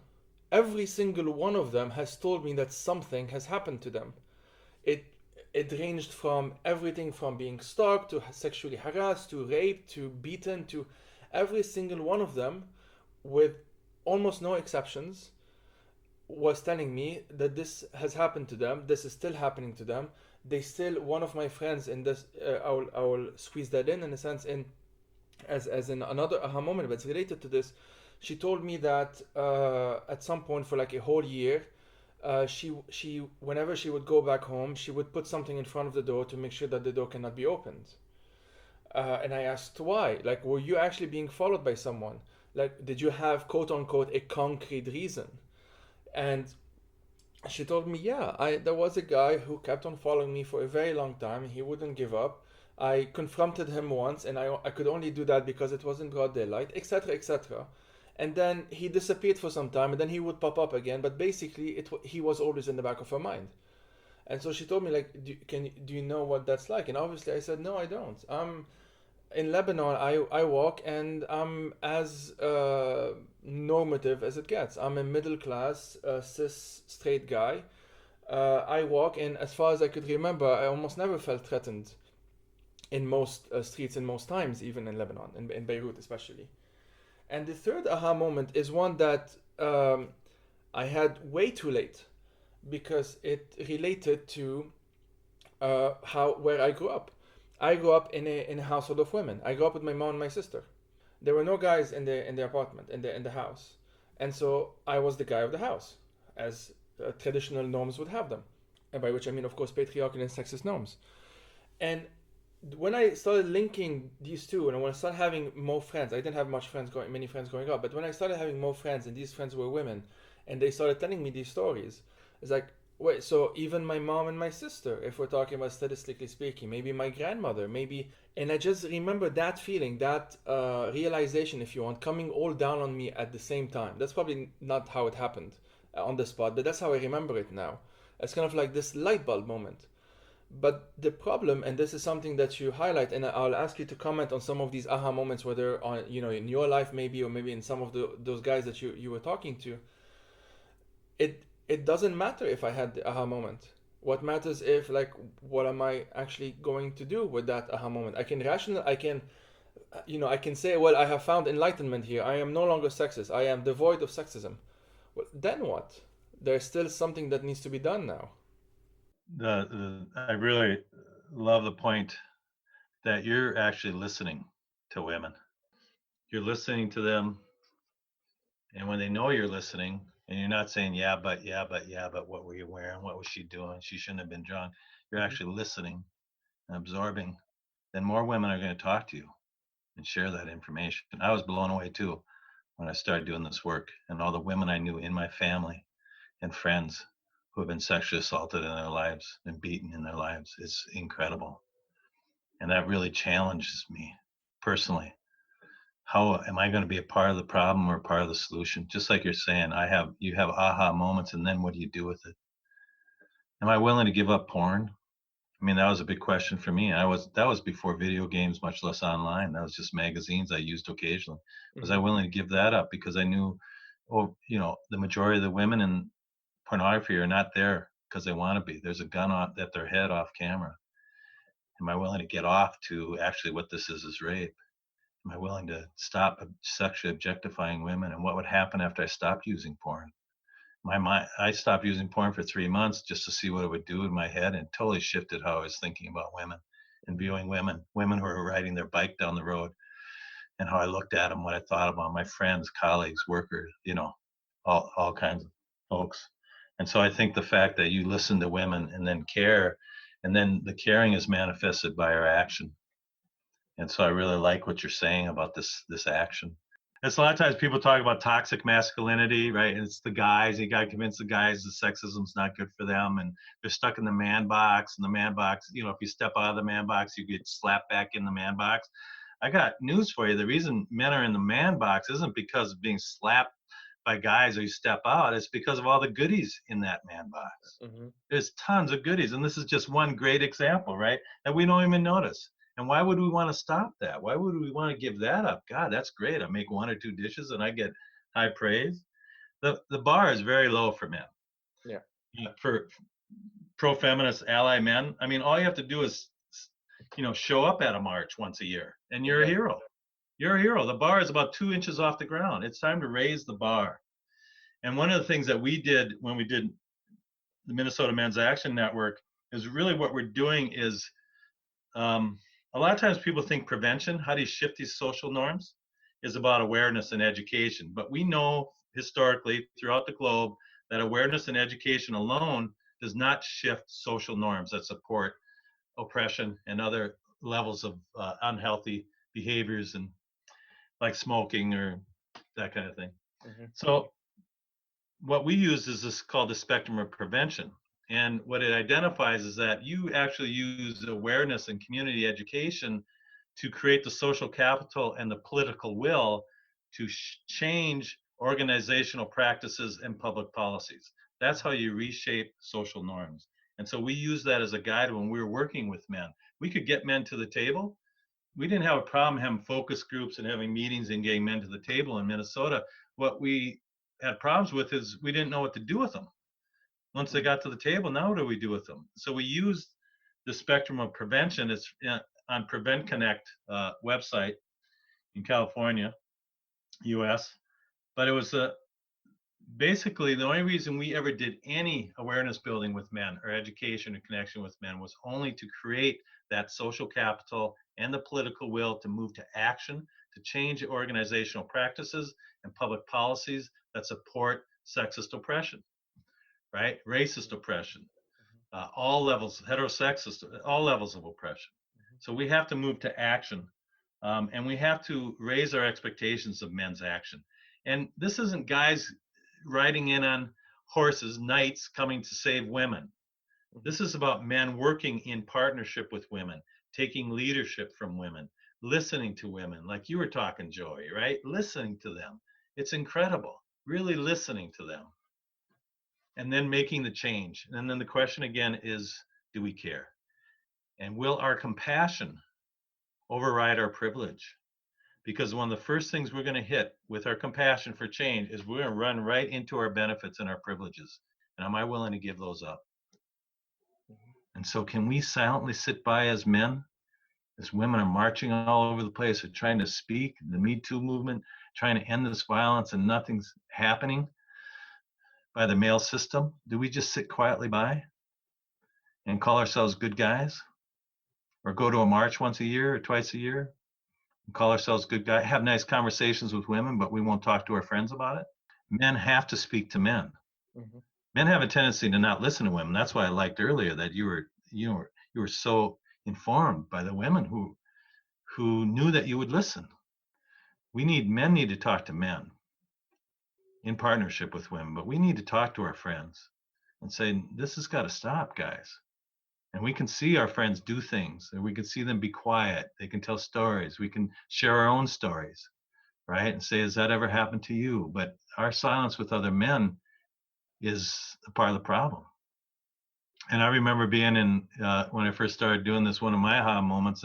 Every single one of them has told me that something has happened to them. It ranged from everything from being stalked to sexually harassed to raped to beaten, to every single one of them, with almost no exceptions, was telling me that this has happened to them. This is still happening to them. They still, one of my friends in this, I will squeeze that in a sense, in as in another aha moment, but it's related to this. She told me that at some point for like a whole year, she whenever she would go back home, she would put something in front of the door to make sure that the door cannot be opened. And I asked why. Like, were you actually being followed by someone? Like, did you have quote unquote a concrete reason? And she told me, yeah, there was a guy who kept on following me for a very long time. He wouldn't give up. I confronted him once, and I could only do that because it was in broad daylight, etc., etc. And then he disappeared for some time, and then he would pop up again. But basically, he was always in the back of her mind. And so she told me, like, do you know what that's like? And obviously, I said, no, I don't. in Lebanon, I walk and I'm as normative as it gets. I'm a middle class, cis, straight guy. I walk, and as far as I could remember, I almost never felt threatened in most streets, in most times, even in Lebanon, in Beirut especially. And the third aha moment is one that I had way too late because it related to how where I grew up. I grew up in a household of women. I grew up with my mom and my sister. There were no guys in the apartment in the house, and so I was the guy of the house, as traditional norms would have them, and by which I mean, of course, patriarchal and sexist norms. And when I started linking these two, and when I started having more friends, I didn't have many friends growing up, but when I started having more friends, and these friends were women, and they started telling me these stories, it's like, wait, so even my mom and my sister, if we're talking about statistically speaking, maybe my grandmother, maybe, and I just remember that feeling, that realization, if you want, coming all down on me at the same time. That's probably not how it happened on the spot, but that's how I remember it now. It's kind of like this light bulb moment. But the problem, and this is something that you highlight, and I'll ask you to comment on some of these aha moments, whether on in your life maybe, or maybe in some of those guys that you were talking to. It doesn't matter if I had the aha moment. What matters if, like, what am I actually going to do with that aha moment? I can I can say, well, I have found enlightenment here. I am no longer sexist. I am devoid of sexism. Well, then what? There's still something that needs to be done now. I really love the point that you're actually listening to women. You're listening to them, and when they know you're listening, and you're not saying yeah, but what were you wearing? What was she doing? She shouldn't have been drunk. You're Mm-hmm. actually listening and absorbing. Then more women are going to talk to you and share that information. I was blown away too when I started doing this work, and all the women I knew in my family and friends who have been sexually assaulted in their lives and beaten in their lives. It's incredible. And that really challenges me personally. How am I going to be a part of the problem or part of the solution? Just like you're saying, you have aha moments, and then what do you do with it? Am I willing to give up porn? I mean, that was a big question for me. That was before video games, much less online. That was just magazines I used occasionally. Was I Mm-hmm. willing to give that up because I knew, oh, the majority of the women in pornography are not there because they want to be. There's a gun at their head off camera. Am I willing to get off to actually what this is rape? Am I willing to stop sexually objectifying women? And what would happen after I stopped using porn? I stopped using porn for 3 months just to see what it would do in my head, and totally shifted how I was thinking about women and viewing women who were riding their bike down the road, and how I looked at them, what I thought about my friends, colleagues, workers, all kinds of folks. And so I think the fact that you listen to women and then care, and then the caring is manifested by our action. And so I really like what you're saying about this action. It's a lot of times people talk about toxic masculinity, right? And it's the guys. You got to convince the guys that sexism's not good for them, and they're stuck in the man box. And the man box, if you step out of the man box, you get slapped back in the man box. I got news for you. The reason men are in the man box isn't because of being slapped by guys or you step out. It's because of all the goodies in that man box. Mm-hmm. There's tons of goodies, and this is just one great example, right? That we don't even notice. And why would we want to stop that? Why would we want to give that up? God, that's great. I make one or two dishes and I get high praise. The bar is very low for men. Yeah. For pro-feminist ally men, I mean, all you have to do is, show up at a march once a year, and you're a Exactly. hero. You're a hero. The bar is about 2 inches off the ground. It's time to raise the bar. And one of the things that we did when we did the Minnesota Men's Action Network is really what we're doing is, a lot of times people think prevention, how do you shift these social norms, is about awareness and education. But we know historically throughout the globe that awareness and education alone does not shift social norms that support oppression and other levels of unhealthy behaviors, and like smoking or that kind of thing. Mm-hmm. So what we use is this called the spectrum of prevention. And what it identifies is that you actually use awareness and community education to create the social capital and the political will to change organizational practices and public policies. That's how you reshape social norms. And so we use that as a guide when we were working with men. We could get men to the table, we didn't have a problem having focus groups and having meetings and getting men to the table in Minnesota. What we had problems with is we didn't know what to do with them. Once they got to the table, now what do we do with them? So we used the spectrum of prevention. It's on Prevent Connect website in California, US. But it was basically the only reason we ever did any awareness building with men or education or connection with men was only to create that social capital and the political will to move to action, to change organizational practices and public policies that support sexist oppression, right? Racist oppression, all levels, heterosexist, all levels of oppression. So we have to move to action, and we have to raise our expectations of men's action. And this isn't guys riding in on horses, knights coming to save women. This is about men working in partnership with women, taking leadership from women, listening to women, like you were talking, Joey, right? Listening to them. It's incredible, really listening to them. And then making the change. And then the question again is, do we care? And will our compassion override our privilege? Because one of the first things we're going to hit with our compassion for change is we're going to run right into our benefits and our privileges. And am I willing to give those up? And so can we silently sit by as men, as women are marching all over the place, are trying to speak, the Me Too movement, trying to end this violence, and nothing's happening by the male system? Do we just sit quietly by and call ourselves good guys? Or go to a march once a year or twice a year and call ourselves good guys, have nice conversations with women, but we won't talk to our friends about it? Men have to speak to men. Mm-hmm. Men have a tendency to not listen to women. That's why I liked earlier that you were so informed by the women who knew that you would listen. Men need to talk to men in partnership with women, but we need to talk to our friends and say, this has got to stop, guys. And we can see our friends do things, and we can see them be quiet. They can tell stories. We can share our own stories, right? And say, has that ever happened to you? But our silence with other men is a part of the problem. And I remember being in, when I first started doing this, one of my aha moments,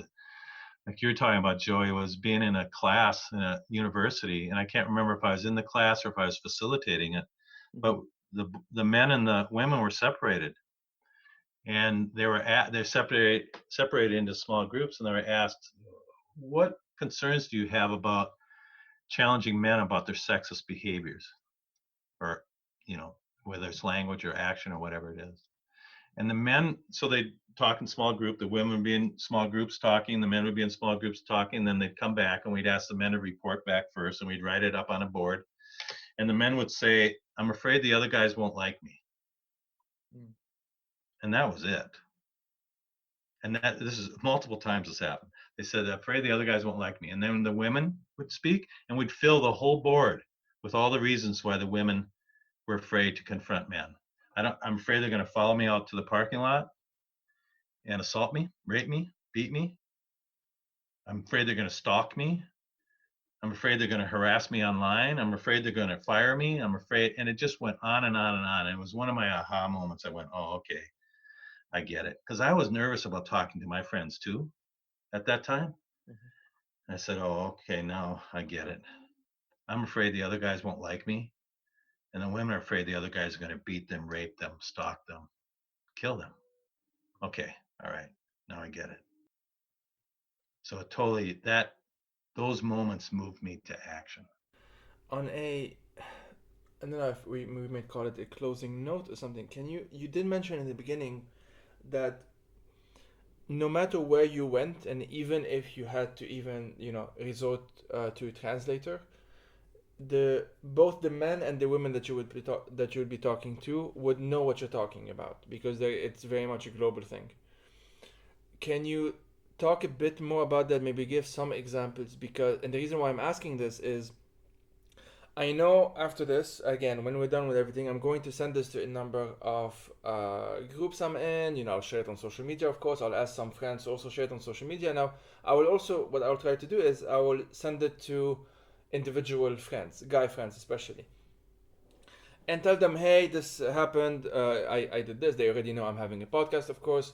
like you were talking about, Joey, was being in a class in a university. And I can't remember if I was in the class or if I was facilitating it, but the men and the women were separated. And they're separated into small groups, and they were asked, what concerns do you have about challenging men about their sexist behaviors, or whether it's language or action or whatever it is? And the men, so they talk in small group, the women would be in small groups talking, the men would be in small groups talking, and then they'd come back and we'd ask the men to report back first, and we'd write it up on a board. And the men would say, I'm afraid the other guys won't like me. And that was it. And this is multiple times this happened. They said, I'm afraid the other guys won't like me. And then the women would speak, and we'd fill the whole board with all the reasons why the women were afraid to confront men. I'm afraid they're going to follow me out to the parking lot and assault me, rape me, beat me. I'm afraid they're going to stalk me. I'm afraid they're going to harass me online. I'm afraid they're going to fire me. I'm afraid. And it just went on and on and on. And it was one of my aha moments. I went, oh, okay, I get it. Because I was nervous about talking to my friends too at that time. Mm-hmm. I said, oh, okay, now I get it. I'm afraid the other guys won't like me. And the women are afraid the other guys are going to beat them, rape them, stalk them, kill them. Okay, all right, now I get it. So totally, those moments moved me to action. I don't know if we may call it a closing note or something. You did mention in the beginning that no matter where you went, and even if you had to even resort to a translator, both the men and the women that you would be talking to would know what you're talking about, because it's very much a global thing. Can you talk a bit more about that? Maybe give some examples, and the reason why I'm asking this is, I know after this, again, when we're done with everything, I'm going to send this to a number of groups I'm in. I'll share it on social media, of course. I'll ask some friends to also share it on social media. Now, what I'll try to do is I will send it to individual friends, guy friends especially, and tell them, hey, this happened. I did this. They already know I'm having a podcast, of course.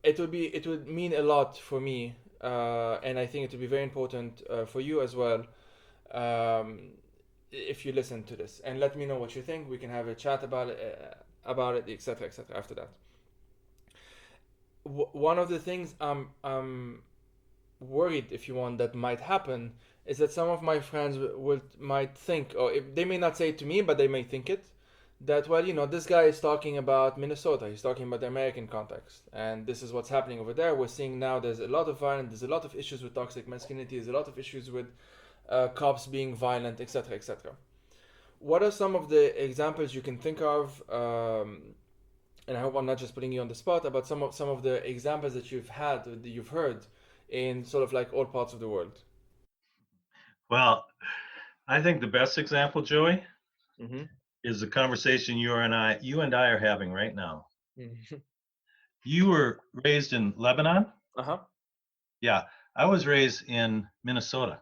It would mean a lot for me and I think it will be very important for you as well, um, if you listen to this, and let me know what you think. We can have a chat about it, etc., etc. After that, one of the things I'm worried, if you want, that might happen is that some of my friends might think, or if, they may not say it to me, but they may think it, that, well, this guy is talking about Minnesota, he's talking about the American context, and this is what's happening over there. We're seeing now there's a lot of violence, there's a lot of issues with toxic masculinity, there's a lot of issues with cops being violent, etc., etc. What are some of the examples you can think of? And I hope I'm not just putting you on the spot, about some of the examples that you've had, that you've heard in sort of like all parts of the world. Well, I think the best example, Joey, Mm-hmm. is the conversation you and I are having right now. Mm-hmm. You were raised in Lebanon? Uh-huh. Yeah, I was raised in Minnesota.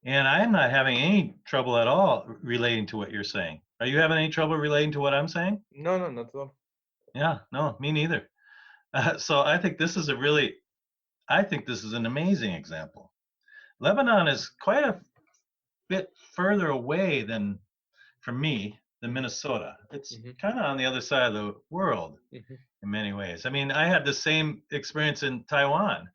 And I'm not having any trouble at all relating to what you're saying. Are you having any trouble relating to what I'm saying? No, no, not at all. Yeah, no, me neither. So I think this is an amazing example. Lebanon is quite a bit further away from me than Minnesota. It's Mm-hmm. kind of on the other side of the world Mm-hmm. in many ways. I mean, I had the same experience in Taiwan.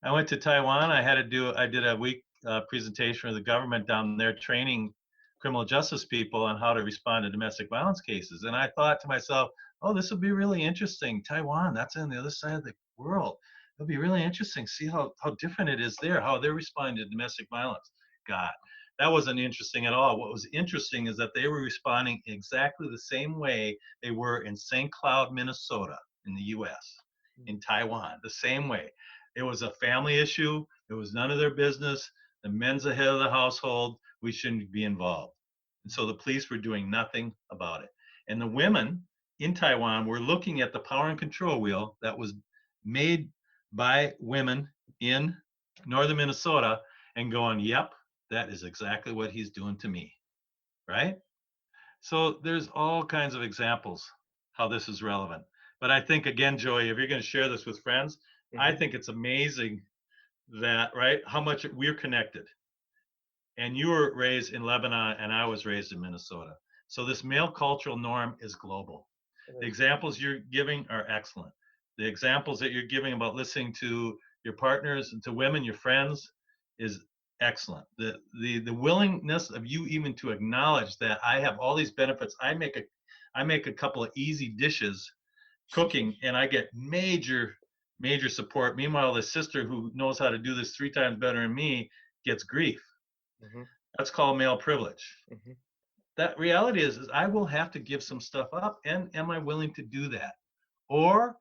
I went to Taiwan. I did a week presentation for the government down there training criminal justice people on how to respond to domestic violence cases. And I thought to myself, oh, this will be really interesting. Taiwan, that's on the other side of the world. It'll be really interesting. See how different it is there, how they're responding to domestic violence. God, that wasn't interesting at all. What was interesting is that they were responding exactly the same way they were in St. Cloud, Minnesota, in the US, in Taiwan, the same way. It was a family issue. It was none of their business. The men's the head of the household. We shouldn't be involved. And so the police were doing nothing about it. And the women in Taiwan were looking at the power and control wheel that was made by women in northern Minnesota and going, yep, that is exactly what he's doing to me. Right? So there's all kinds of examples how this is relevant. But I think, again, Joey, if you're going to share this with friends, I think it's amazing that, right, how much we're connected. And you were raised in Lebanon and I was raised in Minnesota. So this male cultural norm is global. The examples you're giving are excellent. The examples that you're giving about listening to your partners and to women, your friends, is excellent. The willingness of you even to acknowledge that I have all these benefits. I make a couple of easy dishes cooking and I get major support. Meanwhile, the sister who knows how to do this 3 times better than me gets grief. Mm-hmm. That's called male privilege. Mm-hmm. That reality is I will have to give some stuff up. And am I willing to do that? Or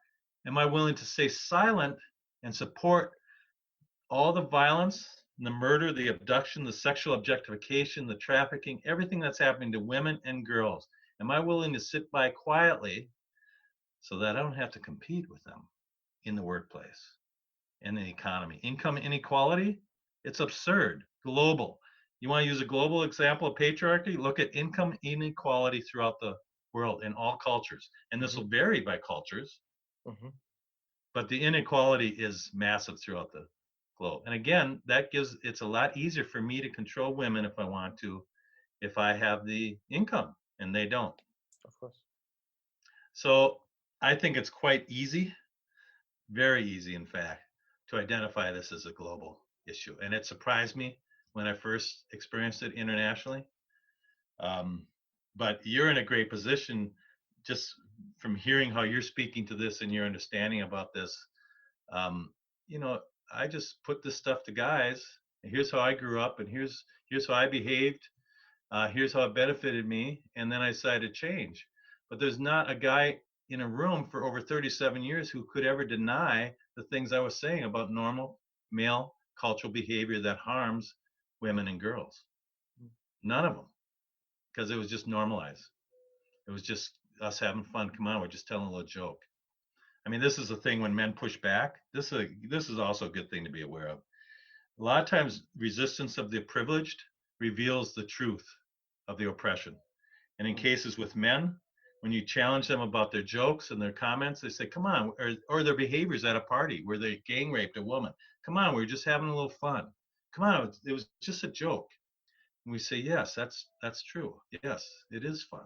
am I willing to stay silent and support all the violence, the murder, the abduction, the sexual objectification, the trafficking, everything that's happening to women and girls? Am I willing to sit by quietly so that I don't have to compete with them in the workplace, in the economy? Income inequality, it's absurd. Global. You want to use a global example of patriarchy? Look at income inequality throughout the world in all cultures. And this will vary by cultures, but the inequality is massive throughout the globe. And again, it's a lot easier for me to control women if I want to, if I have the income and they don't. Of course. So I think it's quite easy, very easy, in fact, to identify this as a global issue. And it surprised me when I first experienced it internationally. But you're in a great position just from hearing how you're speaking to this and your understanding about this. You know, I just put this stuff to guys. And here's how I grew up, and here's how I behaved. Here's how it benefited me, and then I decided to change. But there's not a guy in a room for over 37 years who could ever deny the things I was saying about normal male cultural behavior that harms women and girls. None of them, because it was just normalized. It was just us having fun. Come on, we're just telling a little joke. I mean, this is the thing when men push back. This is also a good thing to be aware of. A lot of times, resistance of the privileged reveals the truth of the oppression. And in cases with men, when you challenge them about their jokes and their comments, they say, come on, or their behaviors at a party where they gang raped a woman. Come on, we were just having a little fun. Come on, it was just a joke. And we say, yes, that's true. Yes, it is fun.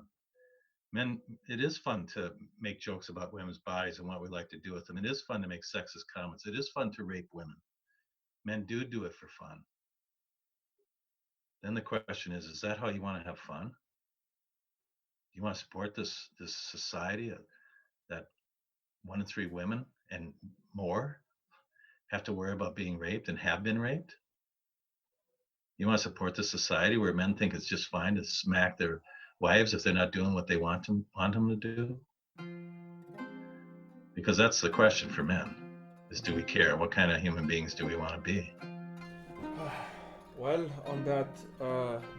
Men, it is fun to make jokes about women's bodies and what we like to do with them. It is fun to make sexist comments. It is fun to rape women. Men do it for fun. Then the question is that how you want to have fun? Do you want to support this society that 1 in 3 women and more have to worry about being raped and have been raped? You want to support this society where men think it's just fine to smack their wives if they're not doing what they want them to do? Because that's the question for men, is do we care? What kind of human beings do we want to be? Well, on that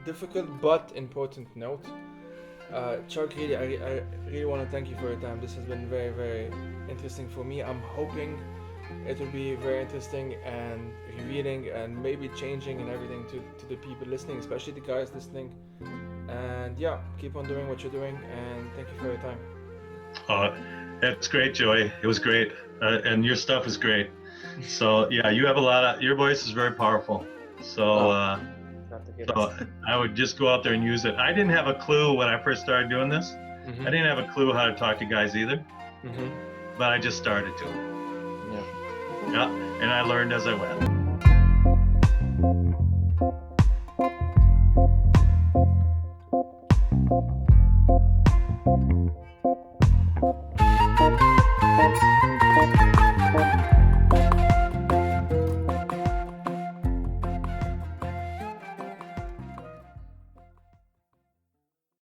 difficult but important note, Chuck, really, I really want to thank you for your time. This has been very, very interesting for me. I'm hoping it will be very interesting and revealing and maybe changing and everything to the people listening, especially the guys listening. And yeah, keep on doing what you're doing, and thank you for your time. That's great, Joey. It was great. And your stuff is great. So yeah, you have your voice is very powerful. So, I would just go out there and use it. I didn't have a clue when I first started doing this. Mm-hmm. I didn't have a clue how to talk to guys either. Mm-hmm. But I just started to. Yeah. And I learned as I went.